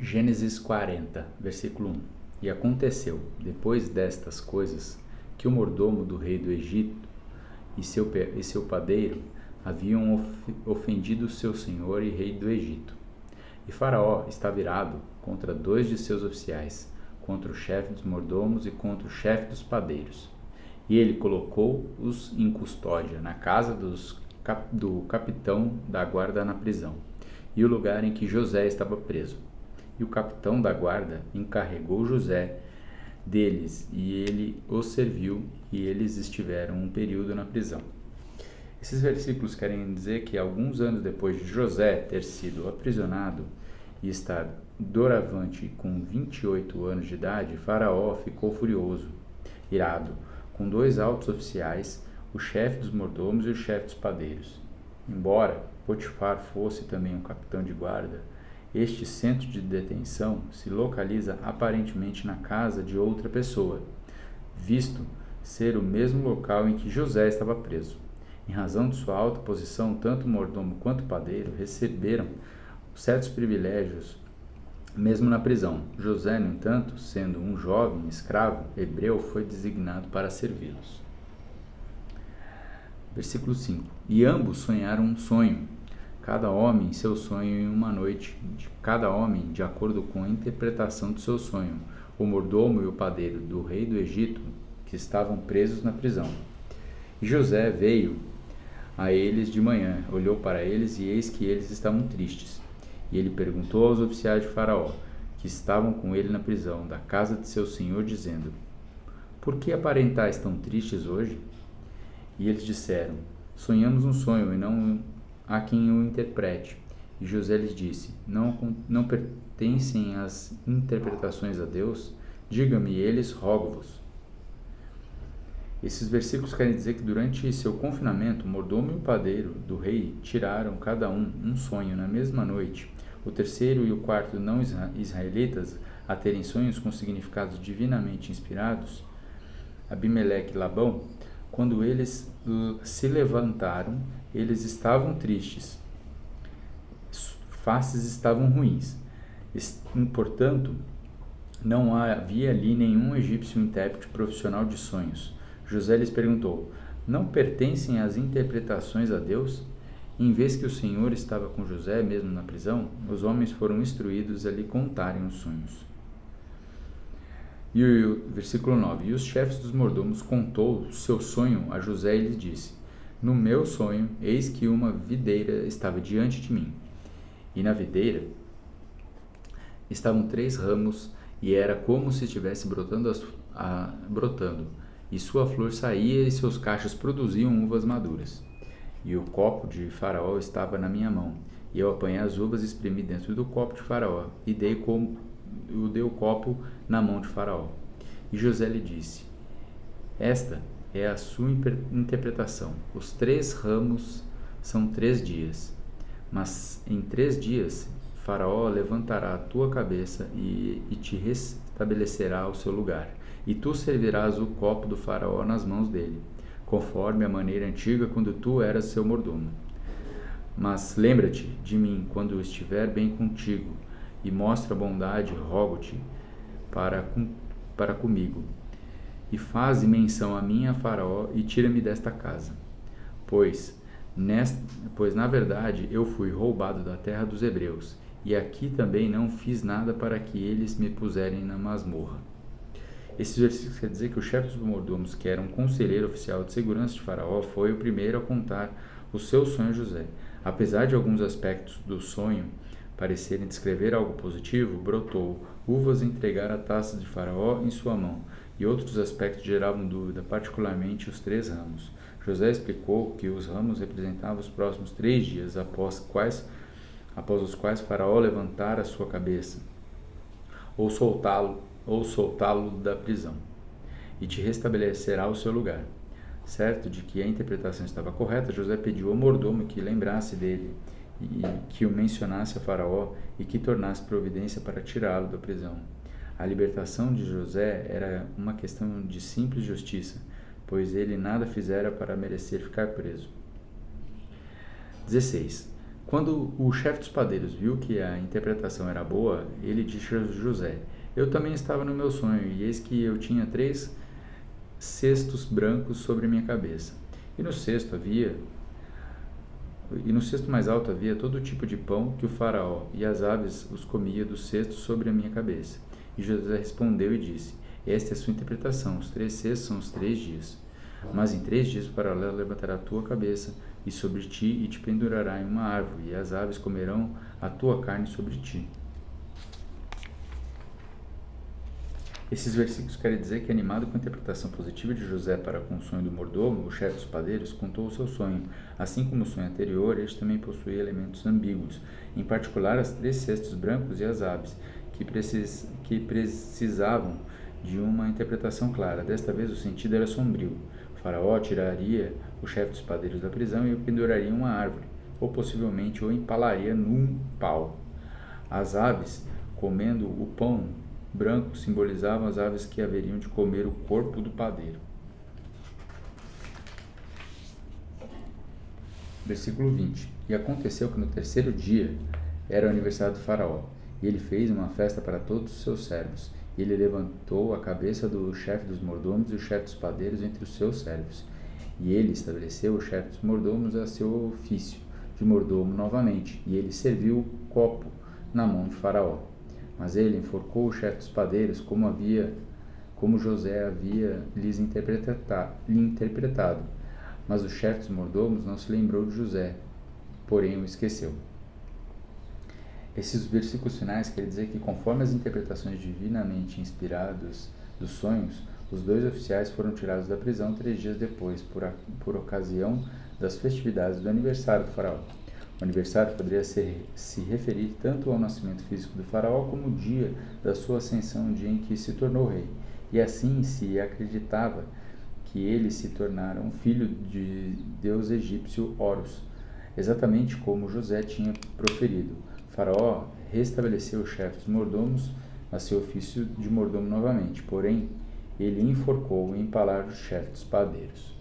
Gênesis 40, versículo 1. E aconteceu, depois destas coisas, que o mordomo do rei do Egito e seu padeiro haviam ofendido seu senhor e rei do Egito. E Faraó estava irado contra 2 de seus oficiais, contra o chefe dos mordomos e contra o chefe dos padeiros. E ele colocou-os em custódia na casa do capitão da guarda na prisão, e o lugar em que José estava preso. E o capitão da guarda encarregou José deles, e ele os serviu, e eles estiveram um período na prisão. Esses versículos querem dizer que alguns anos depois de José ter sido aprisionado e estar doravante com 28 anos de idade, Faraó ficou furioso, irado, com 2 altos oficiais, o chefe dos mordomos e o chefe dos padeiros. Embora Potifar fosse também um capitão de guarda, este centro de detenção se localiza aparentemente na casa de outra pessoa, visto ser o mesmo local em que José estava preso. Em razão de sua alta posição, tanto o mordomo quanto o padeiro receberam certos privilégios mesmo na prisão. José, no entanto, sendo um jovem escravo hebreu, foi designado para servi-los. Versículo 5. E ambos sonharam um sonho, cada homem seu sonho em uma noite, cada homem de acordo com a interpretação do seu sonho, o mordomo e o padeiro do rei do Egito, que estavam presos na prisão. E José veio a eles de manhã, olhou para eles, e eis que eles estavam tristes. E ele perguntou aos oficiais de Faraó, que estavam com ele na prisão, da casa de seu senhor, dizendo: Por que aparentais tão tristes hoje? E eles disseram: Sonhamos um sonho, e não há quem o interprete. E José lhes disse: Não pertencem as interpretações a Deus? Diga-me eles, rogo-vos. Esses versículos querem dizer que durante seu confinamento, o mordomo e o padeiro do rei tiraram cada um sonho na mesma noite. O terceiro e o quarto não israelitas, a terem sonhos com significados divinamente inspirados, Abimeleque e Labão, quando eles se levantaram, eles estavam tristes, faces estavam ruins. Portanto, não havia ali nenhum egípcio intérprete profissional de sonhos. José lhes perguntou: Não pertencem as interpretações a Deus? Em vez que o Senhor estava com José, mesmo na prisão, os homens foram instruídos a lhe contarem os sonhos. E o versículo 9. E os chefes dos mordomos contou seu sonho a José e lhe disse: No meu sonho, eis que uma videira estava diante de mim. E na videira estavam 3 ramos, e era como se estivesse brotando, e sua flor saía, e seus cachos produziam uvas maduras. E o copo de Faraó estava na minha mão, e eu apanhei as uvas e espremi dentro do copo de Faraó, e dei o copo na mão de Faraó. E José lhe disse: Esta é a sua interpretação. Os 3 ramos são 3 dias, mas em 3 dias Faraó levantará a tua cabeça e te restabelecerá o seu lugar, e tu servirás o copo do Faraó nas mãos dele, conforme a maneira antiga quando tu eras seu mordomo. Mas lembra-te de mim quando estiver bem contigo, e mostra bondade, rogo-te, para comigo. E faze menção a mim a Faraó, e tira-me desta casa. Pois na verdade eu fui roubado da terra dos hebreus, e aqui também não fiz nada para que eles me puserem na masmorra. Esses versículos quer dizer que o chefe dos mordomos, que era um conselheiro oficial de segurança de Faraó, foi o primeiro a contar o seu sonho a José. Apesar de alguns aspectos do sonho parecerem descrever algo positivo, brotou uvas entregar a taça de Faraó em sua mão, e outros aspectos geravam dúvida, particularmente os 3 ramos. José explicou que os ramos representavam os próximos 3 dias, após os quais Faraó levantara a sua cabeça, ou soltá-lo da prisão, e te restabelecerá o seu lugar. Certo de que a interpretação estava correta, José pediu ao mordomo que lembrasse dele, e que o mencionasse a Faraó, e que tornasse providência para tirá-lo da prisão. A libertação de José era uma questão de simples justiça, pois ele nada fizera para merecer ficar preso. 16. Quando o chefe dos padeiros viu que a interpretação era boa, ele disse a José: Eu também estava no meu sonho, e eis que eu tinha 3 cestos brancos sobre minha cabeça. E no cesto mais alto havia todo tipo de pão que o faraó e as aves os comia do cesto sobre a minha cabeça. E José respondeu e disse: Esta é a sua interpretação, os 3 cestos são os 3 dias. Mas em 3 dias o faraó levantará a tua cabeça e sobre ti e te pendurará em uma árvore, e as aves comerão a tua carne sobre ti. Esses versículos querem dizer que, animado com a interpretação positiva de José para com o sonho do mordomo, o chefe dos padeiros contou o seu sonho. Assim como o sonho anterior, este também possuía elementos ambíguos, em particular as 3 cestos brancos e as aves, que precisavam de uma interpretação clara. Desta vez o sentido era sombrio. O faraó tiraria o chefe dos padeiros da prisão e o penduraria em uma árvore, ou possivelmente o empalaria num pau. As aves, comendo o pão branco, simbolizavam as aves que haveriam de comer o corpo do padeiro. Versículo 20. E aconteceu que no 3º dia era o aniversário do faraó, e ele fez uma festa para todos os seus servos. E ele levantou a cabeça do chefe dos mordomos e o chefe dos padeiros entre os seus servos. E ele estabeleceu o chefe dos mordomos a seu ofício de mordomo novamente, e ele serviu o copo na mão de faraó. Mas ele enforcou o chefe dos padeiros como José havia lhes interpretado. Mas o chefe dos mordomos não se lembrou de José, porém o esqueceu. Esses versículos finais querem dizer que, conforme as interpretações divinamente inspiradas dos sonhos, os 2 oficiais foram tirados da prisão 3 dias depois, por ocasião das festividades do aniversário do faraó. O aniversário poderia se referir tanto ao nascimento físico do faraó como o dia da sua ascensão, o dia em que se tornou rei. E assim se acreditava que ele se tornara um filho de deus egípcio Horus, exatamente como José tinha proferido. O faraó restabeleceu o chefe dos mordomos a seu ofício de mordomo novamente, porém ele enforcou e empalar o chefe dos padeiros.